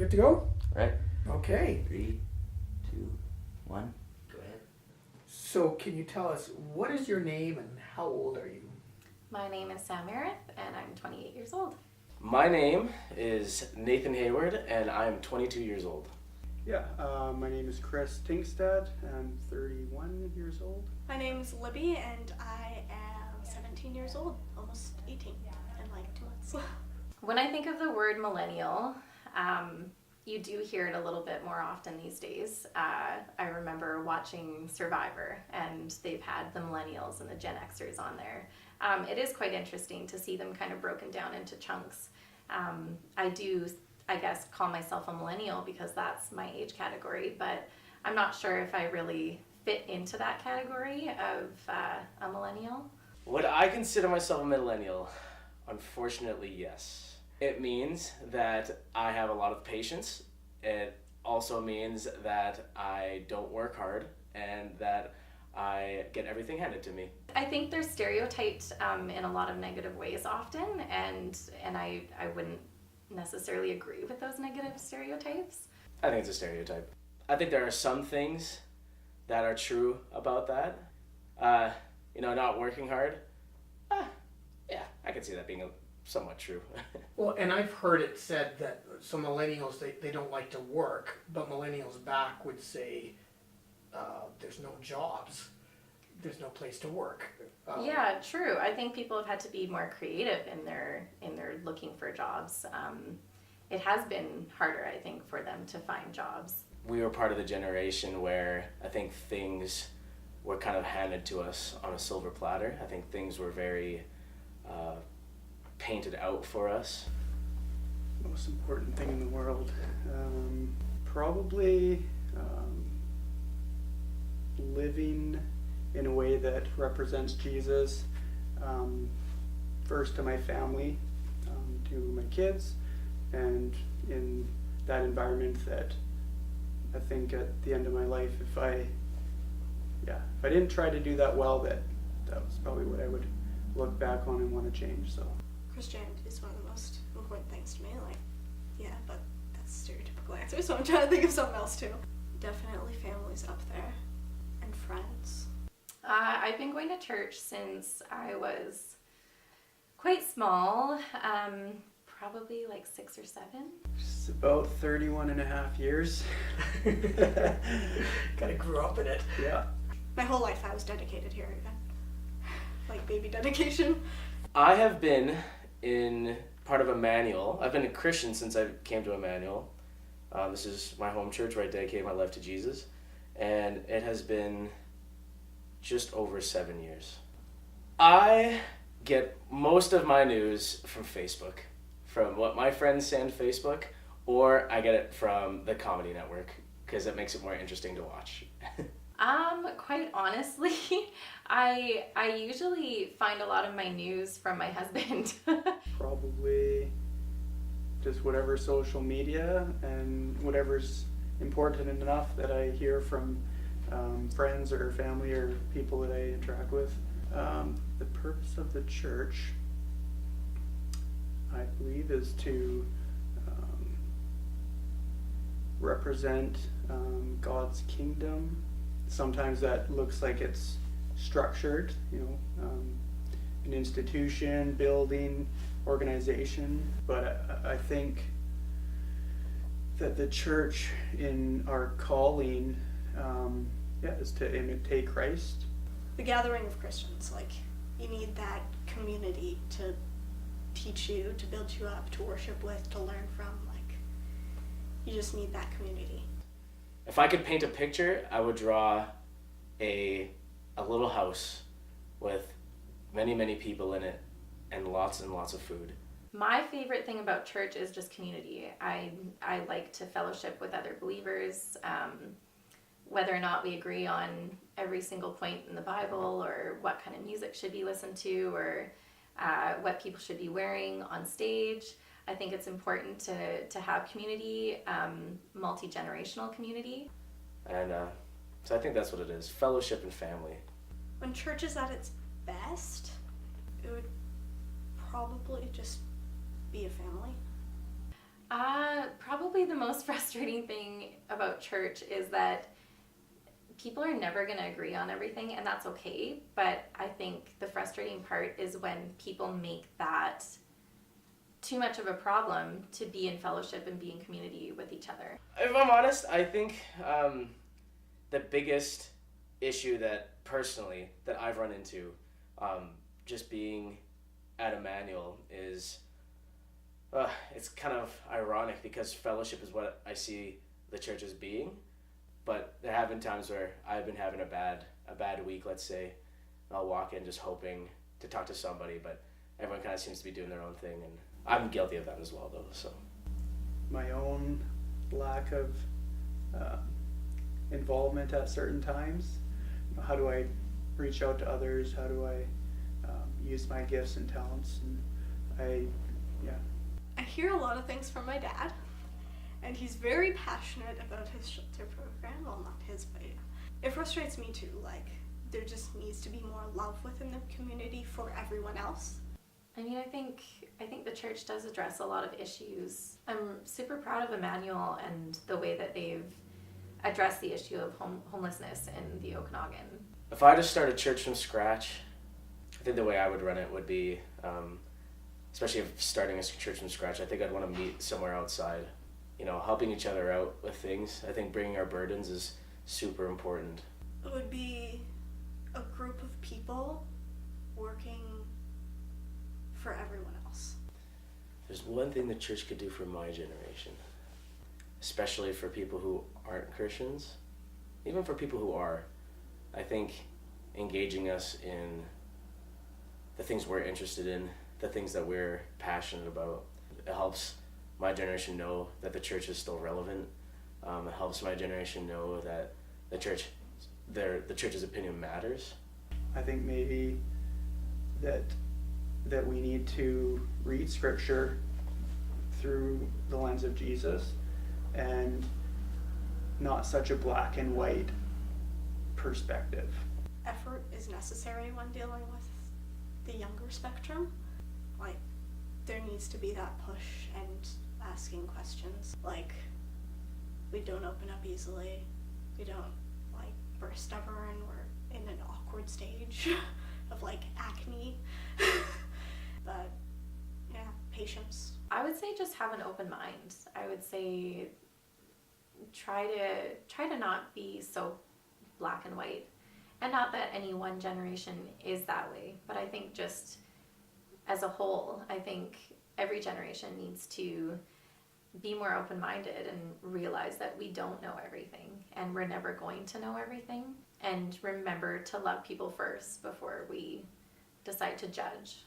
Good to go? Right. Okay. 3, 2, 1. Go ahead. So can you tell us, what is your name and how old are you? My name is Sam Meredith, and I'm 28 years old. My name is Nathan Hayward, and I'm 22 years old. Yeah, my name is Chris Tinkstad. I'm 31 years old. My name's Libby, and I am 17 years old, almost 18 in like 2 months. When I think of the word millennial, you do hear it a little bit more often these days. I remember watching Survivor, and they've had the millennials and the Gen Xers on there. It is quite interesting to see them kind of broken down into chunks. I guess, call myself a millennial because that's my age category, but I'm not sure if I really fit into that category of a millennial. Would I consider myself a millennial? Unfortunately, yes. It means that I have a lot of patience. It also means that I don't work hard and that I get everything handed to me. I think they're stereotyped in a lot of negative ways often, and I wouldn't necessarily agree with those negative stereotypes. I think it's a stereotype. I think there are some things that are true about that. Not working hard. Yeah, I can see that being somewhat true. Well, and I've heard it said that some millennials, they don't like to work, but millennials back would say there's no jobs, there's no place to work. Yeah, true. I think people have had to be more creative in their looking for jobs. It has been harder, I think, for them to find jobs. We were part of the generation where I think things were kind of handed to us on a silver platter. I think things were very painted out for us. Most important thing in the world. Probably living in a way that represents Jesus, first to my family, to my kids, and in that environment that I think at the end of my life, if I didn't try to do that well, that was probably what I would look back on and want to change. So Christianity is one of the most important things to me. But that's a stereotypical answer, so I'm trying to think of something else too. Definitely family's up there, and friends. I've been going to church since I was quite small, probably like 6 or 7. it's about 31 and a half years. Kind of grew up in it. Yeah. My whole life I was dedicated here even. Like baby dedication. I have been in part of Emmanuel. I've been a Christian since I came to Emmanuel. This is my home church where I dedicated my life to Jesus. And it has been just over 7 years. I get most of my news from Facebook, from what my friends say on Facebook, or I get it from the Comedy Network, because it makes it more interesting to watch. Quite honestly, I usually find a lot of my news from my husband. Probably just whatever social media and whatever's important enough that I hear from friends or family or people that I interact with. The purpose of the church, I believe, is to represent God's kingdom. Sometimes that looks like it's structured, an institution, building, organization, but I think that the church in our calling is to imitate Christ. The gathering of Christians, you need that community to teach you, to build you up, to worship with, to learn from. You just need that community. If I could paint a picture, I would draw a little house with many, many people in it and lots of food. My favorite thing about church is just community. I like to fellowship with other believers, whether or not we agree on every single point in the Bible or what kind of music should be listened to or what people should be wearing on stage. I think it's important to have community, multi-generational community. And so I think that's what it is, fellowship and family. When church is at its best, it would probably just be a family. Probably the most frustrating thing about church is that people are never going to agree on everything, and that's okay. But I think the frustrating part is when people make that too much of a problem to be in fellowship and be in community with each other. If I'm honest, I think the biggest issue that personally that I've run into just being at Emmanuel is it's kind of ironic because fellowship is what I see the church as being, but there have been times where I've been having a bad week, let's say, and I'll walk in just hoping to talk to somebody, but everyone kind of seems to be doing their own thing, and I'm guilty of that as well, though. So My own lack of involvement at certain times. How do I reach out to others? How do I use my gifts and talents? And I hear a lot of things from my dad, and he's very passionate about his shelter program. Well, not his, but yeah. It frustrates me too. Like, there just needs to be more love within the community for everyone else. I mean, I think the church does address a lot of issues. I'm super proud of Emmanuel and the way that they've addressed the issue of homelessness in the Okanagan. if I had to start a church from scratch, I think the way I would run it would be, especially if starting a church from scratch, I think I'd want to meet somewhere outside, helping each other out with things. I think bringing our burdens is super important. It would be a group of people working for everyone else. There's one thing the church could do for my generation, especially for people who aren't Christians, even for people who are. I think engaging us in the things we're interested in, the things that we're passionate about, it helps my generation know that the church is still relevant. It helps my generation know that the church's opinion matters. I think maybe that we need to read scripture through the lens of Jesus and not such a black and white perspective. Effort is necessary when dealing with the younger spectrum. Like, there needs to be that push and asking questions. Like, we don't open up easily. We don't, burst ever, and we're in an awkward stage of, acne. But, yeah, patience. I would say just have an open mind. I would say try to not be so black and white. And not that any one generation is that way, but I think just as a whole, I think every generation needs to be more open-minded and realize that we don't know everything and we're never going to know everything, and remember to love people first before we decide to judge.